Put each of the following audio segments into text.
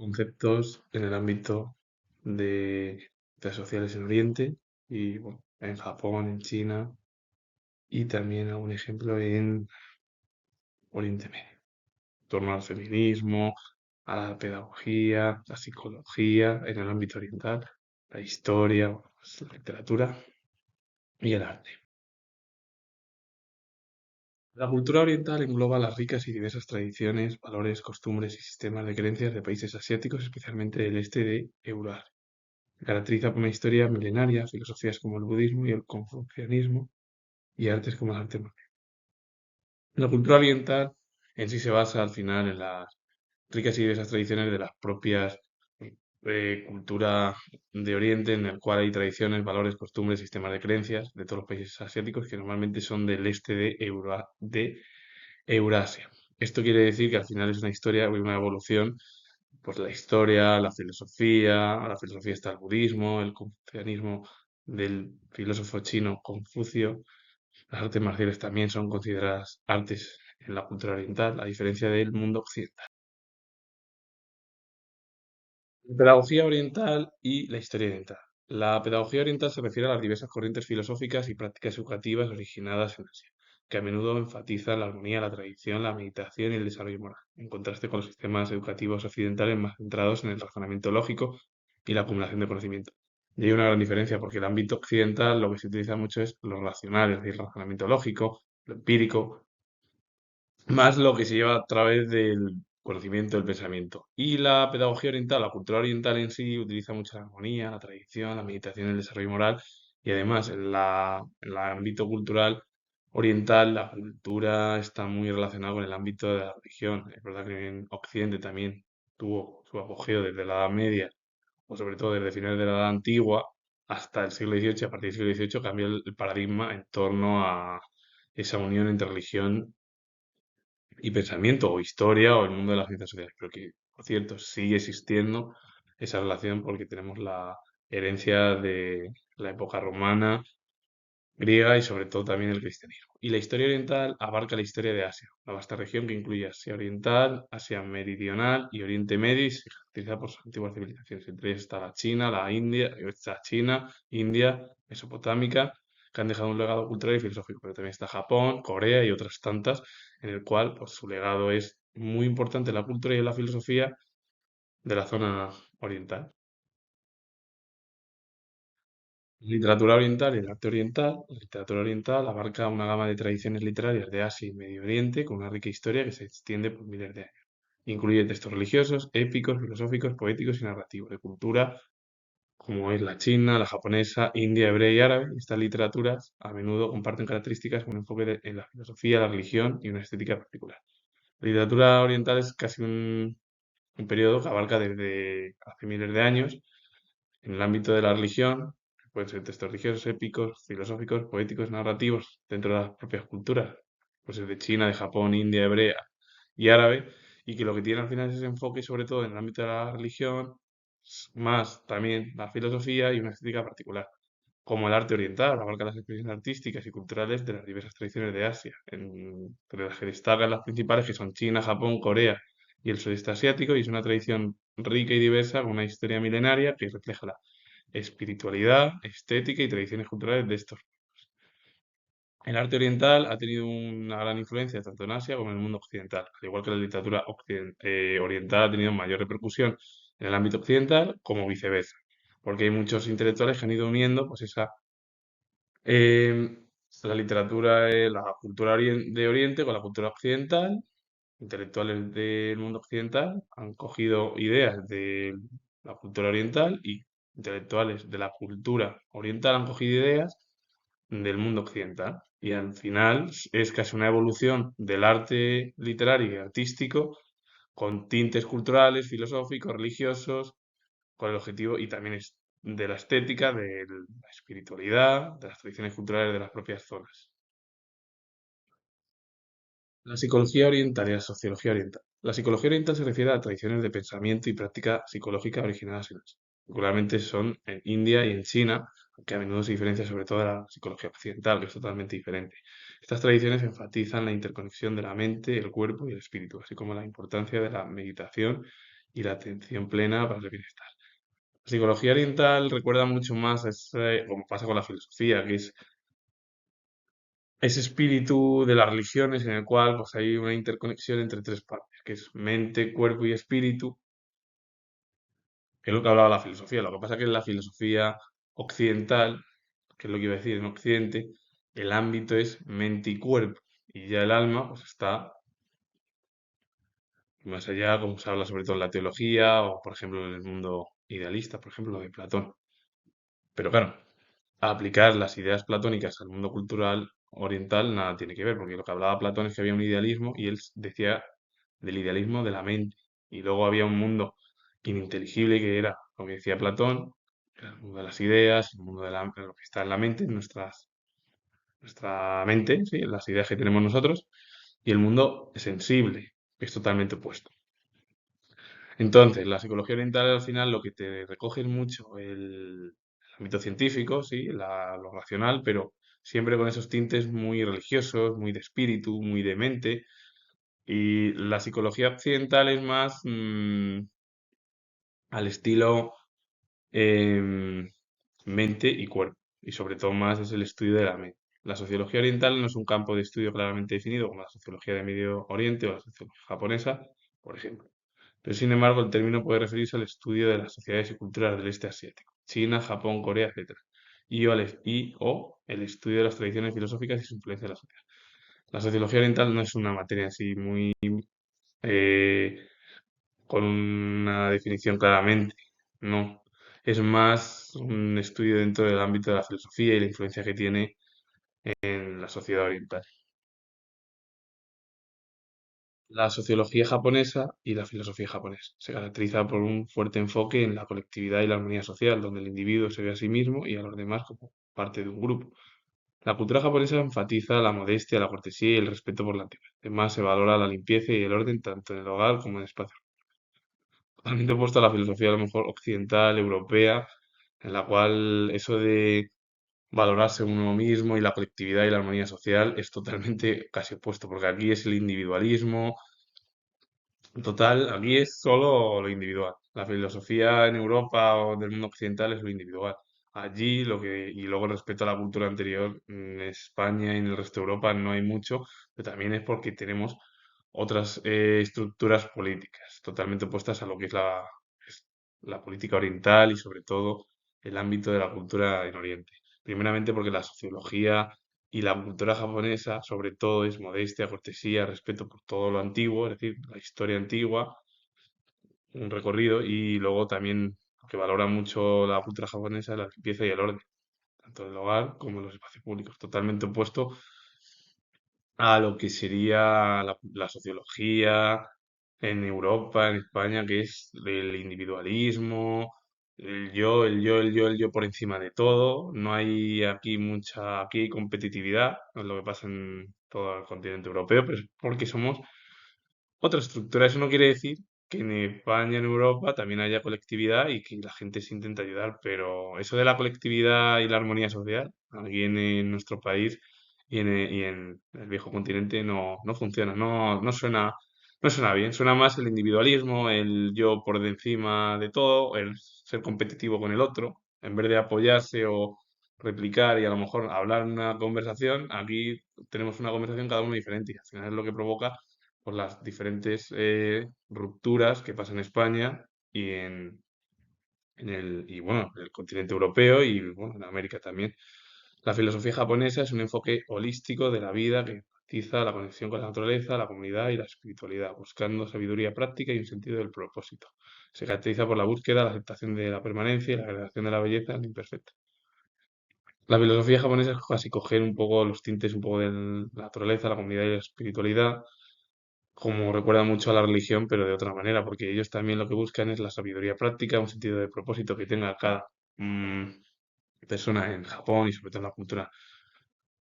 conceptos en el ámbito de las sociales en Oriente y bueno, en Japón, en China y también algún ejemplo en Oriente Medio, en torno al feminismo, a la pedagogía, la psicología en el ámbito oriental, la historia, bueno, pues, la literatura y el arte. La cultura oriental engloba las ricas y diversas tradiciones, valores, costumbres y sistemas de creencias de países asiáticos, especialmente del este de Eurasia. Se caracteriza por una historia milenaria, filosofías como el budismo y el confucianismo y artes como el arte moderno. La cultura oriental en sí se basa al final en las ricas y diversas tradiciones de las propias cultura de Oriente, en el cual hay tradiciones, valores, costumbres, sistemas de creencias de todos los países asiáticos que normalmente son del este de Eurasia. Esto quiere decir que al final es una historia y una evolución, pues la historia, la filosofía está el budismo, el confucianismo del filósofo chino Confucio. Las artes marciales también son consideradas artes en la cultura oriental, a diferencia del mundo occidental. La pedagogía oriental y la historia oriental. La pedagogía oriental se refiere a las diversas corrientes filosóficas y prácticas educativas originadas en Asia, que a menudo enfatizan la armonía, la tradición, la meditación y el desarrollo moral, en contraste con los sistemas educativos occidentales más centrados en el razonamiento lógico y la acumulación de conocimiento. Y hay una gran diferencia porque el ámbito occidental lo que se utiliza mucho es lo racional, es decir, el razonamiento lógico, lo empírico, más lo que se lleva a través del conocimiento del pensamiento. Y la pedagogía oriental, la cultura oriental en sí, utiliza mucho la armonía, la tradición, la meditación, el desarrollo moral. Y además, en el ámbito cultural oriental, la cultura está muy relacionada con el ámbito de la religión. Es verdad que en Occidente también tuvo su apogeo desde la Edad Media, o sobre todo desde finales de la Edad Antigua hasta el siglo XVIII. A partir del siglo XVIII cambió el paradigma en torno a esa unión entre religión y pensamiento o historia o el mundo de las ciencias sociales. Pero que, por cierto, sigue existiendo esa relación porque tenemos la herencia de la época romana, griega y sobre todo también el cristianismo. Y la historia oriental abarca la historia de Asia, una vasta región que incluye Asia Oriental, Asia Meridional y Oriente Medio y se caracteriza por sus antiguas civilizaciones. Entre ellas está la China, la India, está China, India, Mesopotámica, que han dejado un legado cultural y filosófico, pero también está Japón, Corea y otras tantas, en el cual pues, su legado es muy importante en la cultura y en la filosofía de la zona oriental. Literatura oriental y el arte oriental. La literatura oriental abarca una gama de tradiciones literarias de Asia y Medio Oriente con una rica historia que se extiende por miles de años. Incluye textos religiosos, épicos, filosóficos, poéticos y narrativos de cultura como es la china, la japonesa, india, hebrea y árabe. Estas literaturas a menudo comparten características con un enfoque en la filosofía, la religión y una estética particular. La literatura oriental es casi un periodo que abarca desde hace miles de años en el ámbito de la religión, pueden ser textos religiosos, épicos, filosóficos, poéticos, narrativos, dentro de las propias culturas, pues de China, de Japón, India, hebrea y árabe, y que lo que tiene al final es ese enfoque, sobre todo en el ámbito de la religión, más también la filosofía y una estética particular, como el arte oriental, abarca las expresiones artísticas y culturales de las diversas tradiciones de Asia, entre las que destacan las principales que son China, Japón, Corea y el sudeste asiático, y es una tradición rica y diversa con una historia milenaria que refleja la espiritualidad, estética y tradiciones culturales de estos. El arte oriental ha tenido una gran influencia tanto en Asia como en el mundo occidental, al igual que la literatura oriental ha tenido mayor repercusión en el ámbito occidental como viceversa, porque hay muchos intelectuales que han ido uniendo pues esa la literatura, la cultura de Oriente con la cultura occidental. Intelectuales del mundo occidental han cogido ideas de la cultura oriental y intelectuales de la cultura oriental han cogido ideas del mundo occidental. Y al final es casi una evolución del arte literario y artístico con tintes culturales, filosóficos, religiosos, con el objetivo y también es de la estética, de la espiritualidad, de las tradiciones culturales de las propias zonas. La psicología oriental y la sociología oriental. La psicología oriental se refiere a tradiciones de pensamiento y práctica psicológica originadas en Asia. Particularmente son en India y en China, aunque a menudo se diferencia sobre todo de la psicología occidental, que es totalmente diferente. Estas tradiciones enfatizan la interconexión de la mente, el cuerpo y el espíritu, así como la importancia de la meditación y la atención plena para el bienestar. La psicología oriental recuerda mucho más a ese, como pasa con la filosofía, que es ese espíritu de las religiones en el cual pues, hay una interconexión entre tres partes, que es mente, cuerpo y espíritu, que es lo que hablaba la filosofía. Lo que pasa es que en la filosofía occidental, que es lo que iba a decir en Occidente, el ámbito es mente y cuerpo, y ya el alma pues está más allá, como se habla sobre todo en la teología o, por ejemplo, en el mundo idealista, por ejemplo, lo de Platón. Pero claro, aplicar las ideas platónicas al mundo cultural oriental nada tiene que ver, porque lo que hablaba Platón es que había un idealismo y él decía del idealismo de la mente. Y luego había un mundo ininteligible que era lo que decía Platón, que era el mundo de las ideas, el mundo de lo que está en la mente, en nuestra mente, sí, en las ideas que tenemos nosotros, y el mundo sensible, que es totalmente opuesto. Entonces, la psicología oriental al final lo que te recoge es mucho el ámbito científico, sí, lo racional, pero siempre con esos tintes muy religiosos, muy de espíritu, muy de mente. Y la psicología occidental es más al estilo em, mente y cuerpo, y sobre todo más es el estudio de la mente. La sociología oriental no es un campo de estudio claramente definido como la sociología de Medio Oriente o la sociología japonesa, por ejemplo. Pero sin embargo, el término puede referirse al estudio de las sociedades y culturas del este asiático, China, Japón, Corea, etcétera, o el estudio de las tradiciones filosóficas y su influencia en la sociedad. La sociología oriental no es una materia así muy eh, con una definición claramente, no. Es más un estudio dentro del ámbito de la filosofía y la influencia que tiene en la sociedad oriental. La sociología japonesa y la filosofía japonesa se caracteriza por un fuerte enfoque en la colectividad y la armonía social, donde el individuo se ve a sí mismo y a los demás como parte de un grupo. La cultura japonesa enfatiza la modestia, la cortesía y el respeto por la antigüedad. Además, se valora la limpieza y el orden tanto en el hogar como en el espacio. Totalmente opuesto a la filosofía a lo mejor occidental, europea, en la cual eso de valorarse uno mismo y la colectividad y la armonía social es totalmente casi opuesto, porque aquí es el individualismo. Total, aquí es solo lo individual. La filosofía en Europa o del mundo occidental es lo individual. Allí y luego respecto a la cultura anterior, en España y en el resto de Europa no hay mucho, pero también es porque tenemos otras estructuras políticas totalmente opuestas a lo que es la política oriental y sobre todo el ámbito de la cultura en Oriente. Primeramente porque la sociología y la cultura japonesa, sobre todo, es modestia, cortesía, respeto por todo lo antiguo, es decir, la historia antigua, un recorrido, y luego también lo que valora mucho la cultura japonesa es la limpieza y el orden, tanto en el hogar como en los espacios públicos, totalmente opuesto a lo que sería la sociología en Europa, en España, que es el individualismo, el yo por encima de todo. No hay aquí hay competitividad, es lo que pasa en todo el continente europeo, pero es porque somos otra estructura. Eso no quiere decir que en España, en Europa, también haya colectividad y que la gente se intente ayudar, pero eso de la colectividad y la armonía social, aquí en nuestro país y en el viejo continente no funciona, no suena bien. Suena más el individualismo, el yo por de encima de todo, el ser competitivo con el otro, en vez de apoyarse o replicar y a lo mejor hablar una conversación, aquí tenemos una conversación cada uno diferente y al final es lo que provoca por las diferentes rupturas que pasan en España y bueno, en el continente europeo y bueno, en América también. La filosofía japonesa es un enfoque holístico de la vida que enfatiza la conexión con la naturaleza, la comunidad y la espiritualidad, buscando sabiduría práctica y un sentido del propósito. Se caracteriza por la búsqueda, la aceptación de la permanencia y la agregación de la belleza en lo imperfecto. La filosofía japonesa es casi coger un poco los tintes un poco de la naturaleza, la comunidad y la espiritualidad como recuerda mucho a la religión, pero de otra manera, porque ellos también lo que buscan es la sabiduría práctica, un sentido de propósito que tenga cada mm, persona en Japón y sobre todo en la cultura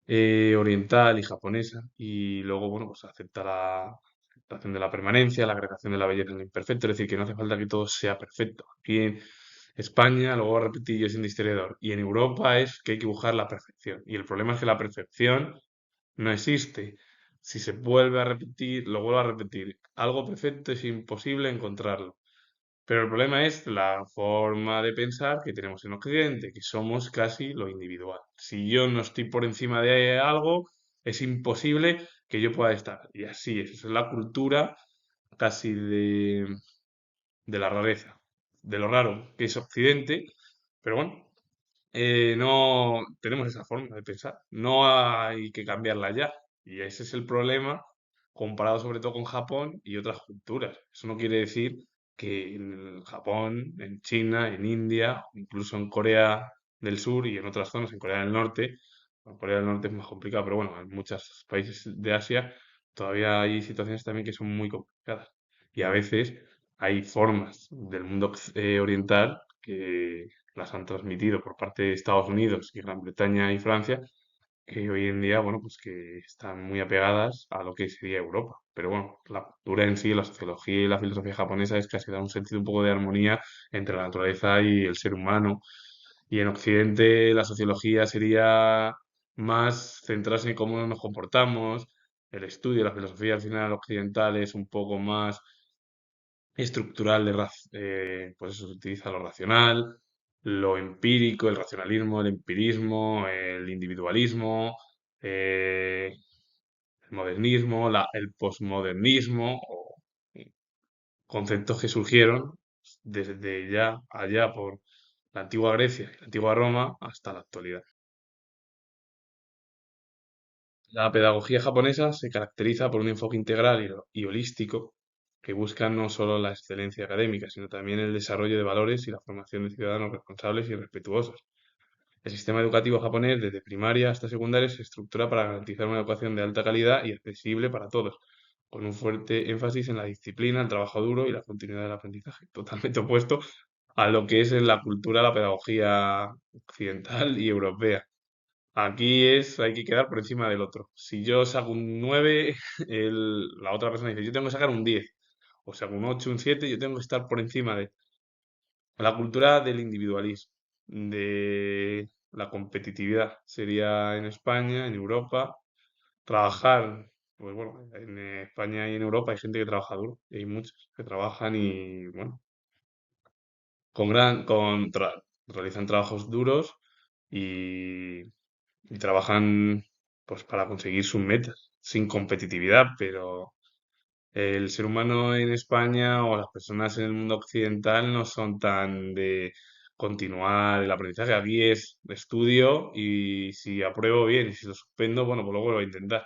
oriental y japonesa. Y luego, bueno, pues acepta la aceptación de la permanencia, la agregación de la belleza en lo imperfecto, es decir, que no hace falta que todo sea perfecto. Aquí en España, lo voy a repetir yo siendo historiador, y en Europa es que hay que buscar la perfección. Y el problema es que la perfección no existe. Si se vuelve a repetir, lo vuelvo a repetir. Algo perfecto es imposible encontrarlo. Pero el problema es la forma de pensar que tenemos en Occidente, que somos casi lo individual. Si yo no estoy por encima de algo, es imposible que yo pueda estar. Y así es. Esa es la cultura casi de la rareza, de lo raro que es Occidente. Pero bueno, no tenemos esa forma de pensar. No hay que cambiarla ya. Y ese es el problema comparado sobre todo con Japón y otras culturas. Eso no quiere decir que en Japón, en China, en India, incluso en Corea del Sur y en otras zonas, en Corea del Norte, bueno, Corea del Norte es más complicado, pero bueno, en muchos países de Asia todavía hay situaciones también que son muy complicadas. Y a veces hay formas del mundo oriental que las han transmitido por parte de Estados Unidos y Gran Bretaña y Francia, que hoy en día, bueno, pues que están muy apegadas a lo que sería Europa. Pero bueno, la cultura en sí, la sociología y la filosofía japonesa es casi da un sentido un poco de armonía entre la naturaleza y el ser humano. Y en Occidente la sociología sería más centrarse en cómo nos comportamos, el estudio, la filosofía al final occidental es un poco más estructural pues eso, se utiliza lo racional, lo empírico, el racionalismo, el empirismo, el individualismo, eh, el modernismo, el posmodernismo, o conceptos que surgieron desde ya allá por la antigua Grecia y la antigua Roma hasta la actualidad. La pedagogía japonesa se caracteriza por un enfoque integral y holístico que busca no solo la excelencia académica, sino también el desarrollo de valores y la formación de ciudadanos responsables y respetuosos. El sistema educativo japonés, desde primaria hasta secundaria, se estructura para garantizar una educación de alta calidad y accesible para todos, con un fuerte énfasis en la disciplina, el trabajo duro y la continuidad del aprendizaje, totalmente opuesto a lo que es en la cultura, la pedagogía occidental y europea. Aquí hay que quedar por encima del otro. Si yo saco un 9, la otra persona dice, yo tengo que sacar un 10. O saco un 8, un 7, yo tengo que estar por encima de la cultura del individualismo, de la competitividad. Sería en España, en Europa, trabajar. Pues bueno, en España y en Europa hay gente que trabaja duro, y hay muchos que trabajan y bueno, realizan trabajos duros y trabajan pues para conseguir sus metas, sin competitividad, pero el ser humano en España o las personas en el mundo occidental no son tan de continuar el aprendizaje. Aquí es de estudio y si apruebo bien y si lo suspendo, bueno, pues lo vuelvo a intentar.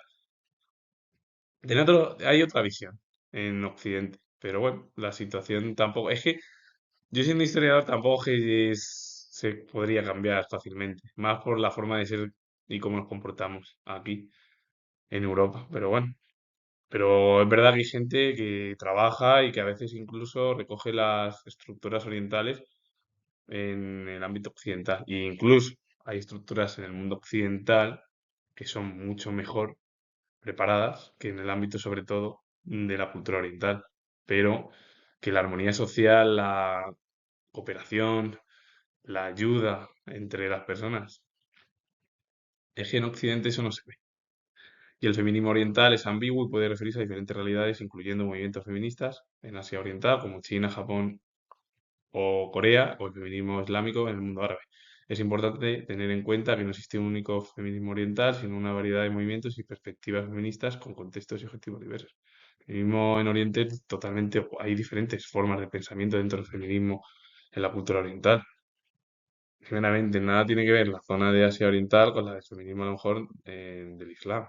Hay otra visión en Occidente, pero bueno, la situación tampoco. Es que yo siendo historiador tampoco se podría cambiar fácilmente, más por la forma de ser y cómo nos comportamos aquí en Europa. Pero bueno, pero es verdad que hay gente que trabaja y que a veces incluso recoge las estructuras orientales en el ámbito occidental. E incluso hay estructuras en el mundo occidental que son mucho mejor preparadas que en el ámbito sobre todo de la cultura oriental. Pero que la armonía social, la cooperación, la ayuda entre las personas, es que en Occidente eso no se ve. Y el feminismo oriental es ambiguo y puede referirse a diferentes realidades, incluyendo movimientos feministas en Asia Oriental, como China, Japón o Corea, o el feminismo islámico en el mundo árabe. Es importante tener en cuenta que no existe un único feminismo oriental, sino una variedad de movimientos y perspectivas feministas con contextos y objetivos diversos. El feminismo en Oriente hay diferentes formas de pensamiento dentro del feminismo en la cultura oriental. Primeramente, nada tiene que ver la zona de Asia Oriental con la del feminismo a lo mejor del Islam.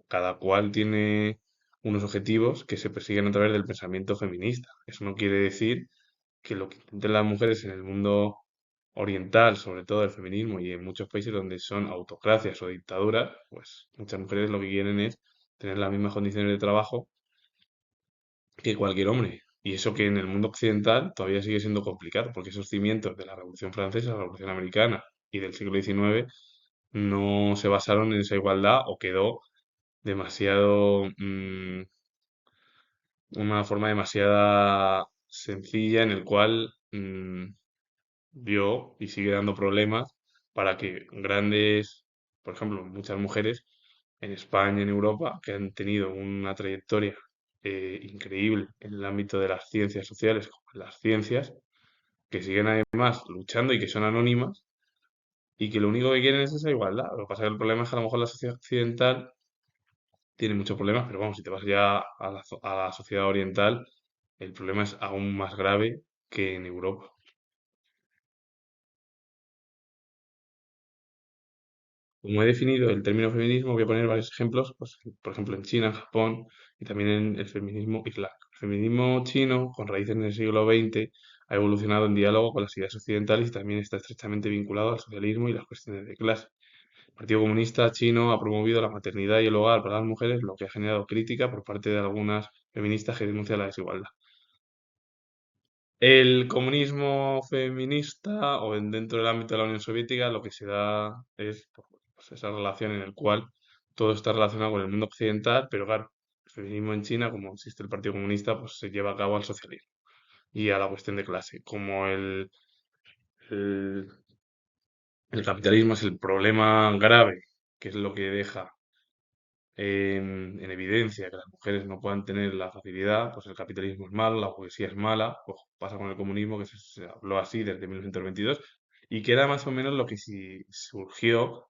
Cada cual tiene unos objetivos que se persiguen a través del pensamiento feminista. Eso no quiere decir que lo que intenten las mujeres en el mundo oriental, sobre todo el feminismo y en muchos países donde son autocracias o dictaduras, pues muchas mujeres lo que quieren es tener las mismas condiciones de trabajo que cualquier hombre. Y eso que en el mundo occidental todavía sigue siendo complicado, porque esos cimientos de la Revolución Francesa, la Revolución Americana y del siglo XIX no se basaron en esa igualdad o quedó demasiado, una forma demasiada sencilla en el cual dio y sigue dando problemas para que por ejemplo, muchas mujeres en España, en Europa, que han tenido una trayectoria increíble en el ámbito de las ciencias sociales, como en las ciencias, que siguen además luchando y que son anónimas y que lo único que quieren es esa igualdad. Lo que pasa es que el problema es que a lo mejor la sociedad occidental tiene muchos problemas, pero vamos, si te vas ya a la sociedad oriental, el problema es aún más grave que en Europa. Como he definido el término feminismo, voy a poner varios ejemplos, pues, por ejemplo, en China, en Japón y también en el feminismo islámico. El feminismo chino, con raíces en el siglo XX, ha evolucionado en diálogo con las ideas occidentales y también está estrechamente vinculado al socialismo y las cuestiones de clase. El Partido Comunista chino ha promovido la maternidad y el hogar para las mujeres, lo que ha generado crítica por parte de algunas feministas que denuncian la desigualdad. El comunismo feminista o dentro del ámbito de la Unión Soviética lo que se da es pues, esa relación en el cual todo está relacionado con el mundo occidental, pero claro, el feminismo en China, como existe el Partido Comunista, pues se lleva a cabo al socialismo y a la cuestión de clase. Como el, el capitalismo es el problema grave, que es lo que deja en evidencia que las mujeres no puedan tener la facilidad, pues el capitalismo es malo, la poesía es mala, pues pasa con el comunismo que se habló así desde 1922 y que era más o menos lo que sí surgió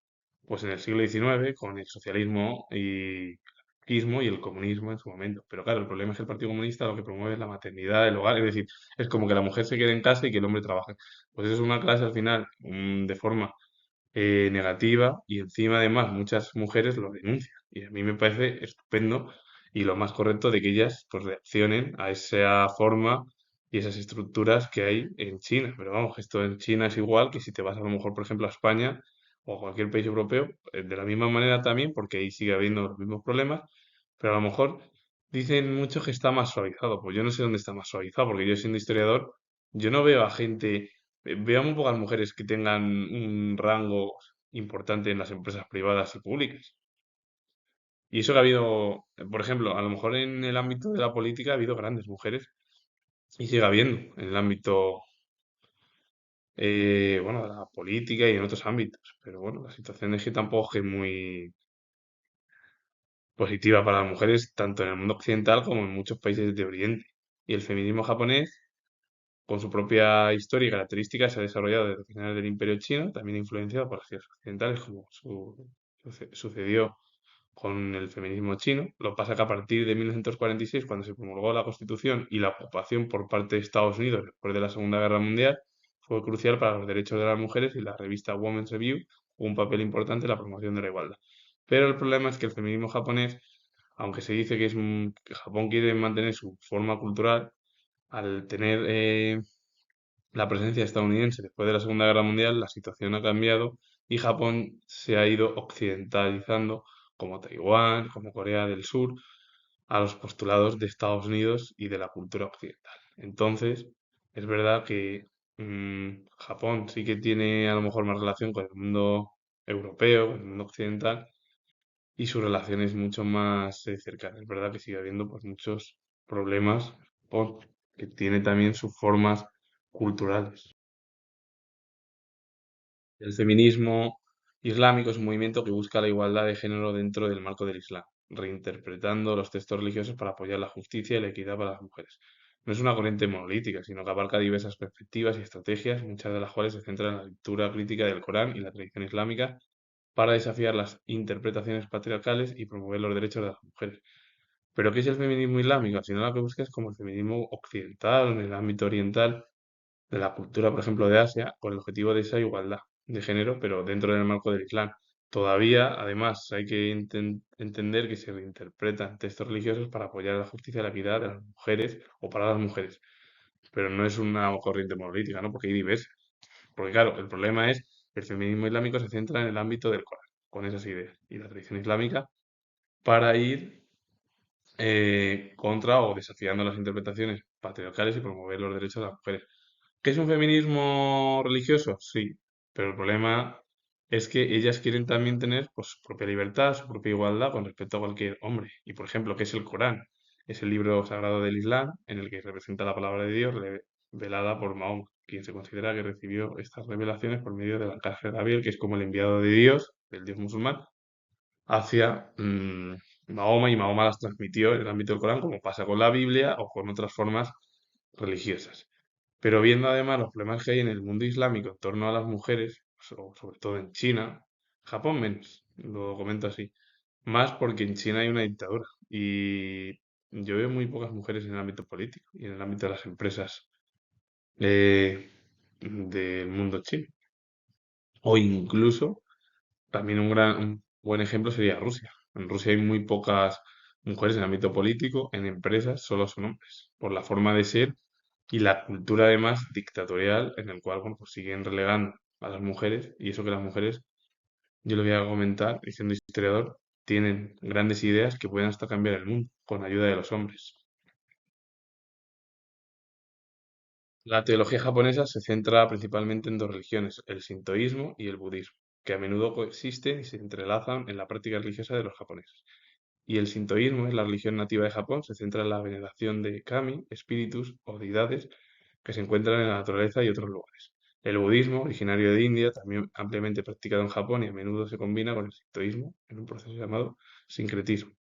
pues en el siglo XIX con el socialismo y el anarquismo y el comunismo en su momento. Pero claro, el problema es que el Partido Comunista lo que promueve es la maternidad, el hogar, es decir, es como que la mujer se quede en casa y que el hombre trabaje. Pues eso es una clase al final de forma negativa y encima además muchas mujeres lo denuncian. Y a mí me parece estupendo y lo más correcto de que ellas pues reaccionen a esa forma y esas estructuras que hay en China. Pero vamos, esto en China es igual que si te vas a lo mejor, por ejemplo, a España o a cualquier país europeo, de la misma manera también, porque ahí sigue habiendo los mismos problemas, pero a lo mejor dicen muchos que está más suavizado. Pues yo no sé dónde está más suavizado, porque yo siendo historiador, yo no veo a gente veo muy pocas mujeres que tengan un rango importante en las empresas privadas y públicas. Y eso que ha habido, por ejemplo, a lo mejor en el ámbito de la política ha habido grandes mujeres y sigue habiendo en el ámbito, bueno, de la política y en otros ámbitos. Pero bueno, la situación es que tampoco es muy positiva para las mujeres, tanto en el mundo occidental como en muchos países de Oriente. Y el feminismo japonés con su propia historia y características, se ha desarrollado desde finales del Imperio Chino, también influenciado por las ideas occidentales, como sucedió con el feminismo chino. Lo pasa que a partir de 1946, cuando se promulgó la Constitución y la ocupación por parte de Estados Unidos después de la Segunda Guerra Mundial, fue crucial para los derechos de las mujeres y la revista Women's Review jugó un papel importante en la promoción de la igualdad. Pero el problema es que el feminismo japonés, aunque se dice que, que Japón quiere mantener su forma cultural, al tener la presencia estadounidense después de la Segunda Guerra Mundial, la situación ha cambiado y Japón se ha ido occidentalizando, como Taiwán, como Corea del Sur, a los postulados de Estados Unidos y de la cultura occidental. Entonces, es verdad que Japón sí que tiene a lo mejor más relación con el mundo europeo, con el mundo occidental, y su relación es mucho más cercana. Es verdad que sigue habiendo pues muchos problemas que tiene también sus formas culturales. El feminismo islámico es un movimiento que busca la igualdad de género dentro del marco del Islam, reinterpretando los textos religiosos para apoyar la justicia y la equidad para las mujeres. No es una corriente monolítica, sino que abarca diversas perspectivas y estrategias, muchas de las cuales se centran en la lectura crítica del Corán y la tradición islámica para desafiar las interpretaciones patriarcales y promover los derechos de las mujeres. Pero ¿qué es el feminismo islámico? Al final lo que busca es como el feminismo occidental, en el ámbito oriental, de la cultura, por ejemplo, de Asia, con el objetivo de esa igualdad de género, pero dentro del marco del Islam. Todavía, además, hay que entender que se reinterpretan textos religiosos para apoyar la justicia y la equidad de las mujeres o para las mujeres, pero no es una corriente monolítica, ¿no? Porque hay diversas. Porque claro, el problema es que el feminismo islámico se centra en el ámbito del Corán, con esas ideas, y la tradición islámica para ir contra o desafiando las interpretaciones patriarcales y promover los derechos de las mujeres. ¿Qué es un feminismo religioso? Sí, pero el problema es que ellas quieren también tener pues, su propia libertad, su propia igualdad con respecto a cualquier hombre. Y por ejemplo, ¿qué es el Corán? Es el libro sagrado del Islam en el que representa la palabra de Dios revelada por Mahoma, quien se considera que recibió estas revelaciones por medio del arcángel Gabriel, que es como el enviado de Dios, del Dios musulmán, hacia Mahoma y Mahoma las transmitió en el ámbito del Corán, como pasa con la Biblia o con otras formas religiosas. Pero viendo además los problemas que hay en el mundo islámico en torno a las mujeres, sobre todo en China, Japón menos, lo comento así, más porque en China hay una dictadura y yo veo muy pocas mujeres en el ámbito político y en el ámbito de las empresas eh, del mundo chino. O incluso, también un buen ejemplo sería Rusia. En Rusia hay muy pocas mujeres en el ámbito político, en empresas solo son hombres, por la forma de ser y la cultura además dictatorial en el cual, bueno, pues siguen relegando a las mujeres y eso que las mujeres, yo lo voy a comentar, y siendo historiador, tienen grandes ideas que pueden hasta cambiar el mundo con ayuda de los hombres. La teología japonesa se centra principalmente en dos religiones, el sintoísmo y el budismo, que a menudo coexisten y se entrelazan en la práctica religiosa de los japoneses. Y el sintoísmo es la religión nativa de Japón, se centra en la veneración de kami, espíritus o deidades que se encuentran en la naturaleza y otros lugares. El budismo, originario de India, también ampliamente practicado en Japón y a menudo se combina con el sintoísmo en un proceso llamado sincretismo,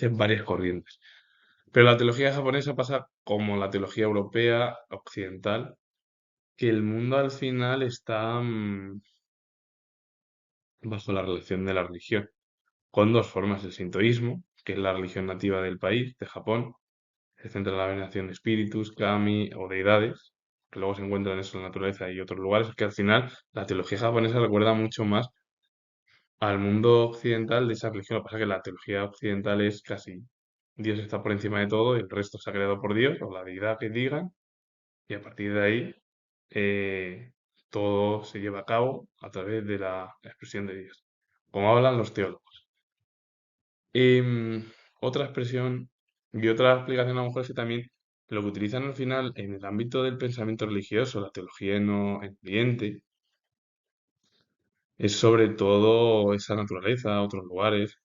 en varias corrientes. Pero la teología japonesa pasa como la teología europea occidental, que el mundo al final está bajo la relación de la religión, con dos formas, el sintoísmo, que es la religión nativa del país, de Japón, se centra en la veneración de espíritus, kami o deidades, que luego se encuentran eso en la naturaleza y otros lugares, que al final la teología japonesa recuerda mucho más al mundo occidental de esa religión. Lo que pasa es que la teología occidental es casi Dios está por encima de todo y el resto se ha creado por Dios o la deidad que digan, y a partir de ahí eh, todo se lleva a cabo a través de la expresión de Dios, como hablan los teólogos. Otra expresión y otra explicación a lo mejor es que también lo que utilizan al final en el ámbito del pensamiento religioso, la teología no incluyente, es sobre todo esa naturaleza, otros lugares,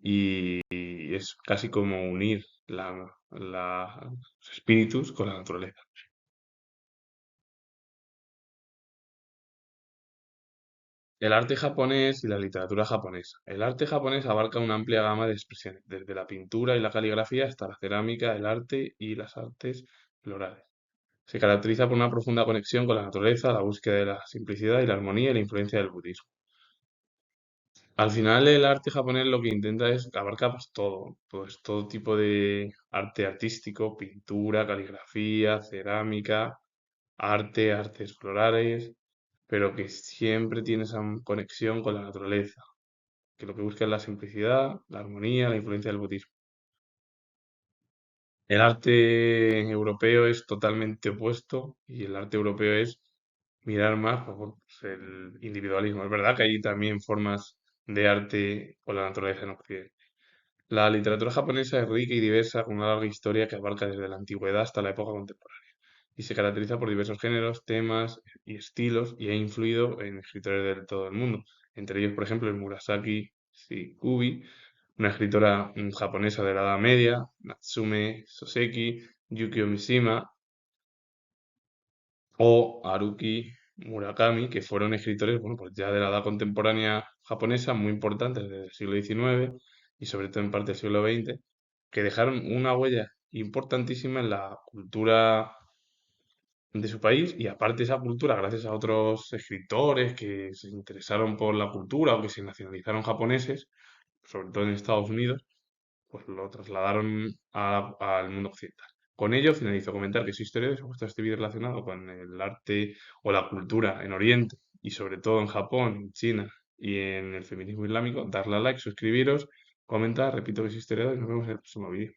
y es casi como unir los espíritus con la naturaleza. El arte japonés y la literatura japonesa. El arte japonés abarca una amplia gama de expresiones, desde la pintura y la caligrafía hasta la cerámica, el arte y las artes florales. Se caracteriza por una profunda conexión con la naturaleza, la búsqueda de la simplicidad y la armonía y la influencia del budismo. Al final el arte japonés lo que intenta es abarca pues todo tipo de arte artístico, pintura, caligrafía, cerámica, artes florales, pero que siempre tiene esa conexión con la naturaleza, que lo que busca es la simplicidad, la armonía, la influencia del budismo. El arte europeo es totalmente opuesto y el arte europeo es mirar más pues, el individualismo. Es verdad que hay también formas de arte con la naturaleza en Occidente. La literatura japonesa es rica y diversa, con una larga historia que abarca desde la antigüedad hasta la época contemporánea. Y se caracteriza por diversos géneros, temas y estilos, y ha influido en escritores de todo el mundo. Entre ellos, por ejemplo, el Murasaki Shikubi, una escritora japonesa de la Edad Media, Natsume Soseki, Yukio Mishima o Haruki Murakami, que fueron escritores, bueno, pues ya de la edad contemporánea japonesa, muy importantes desde el siglo XIX y sobre todo en parte del siglo XX, que dejaron una huella importantísima en la cultura de su país y aparte esa cultura, gracias a otros escritores que se interesaron por la cultura o que se nacionalizaron japoneses, sobre todo en Estados Unidos, pues lo trasladaron al mundo occidental. Con ello finalizo comentar que su historia de supuesto esté bien relacionado con el arte o la cultura en Oriente y sobre todo en Japón, en China y en el feminismo islámico. Darle a like, suscribiros, comentar, repito que soy historiador y nos vemos en el próximo vídeo.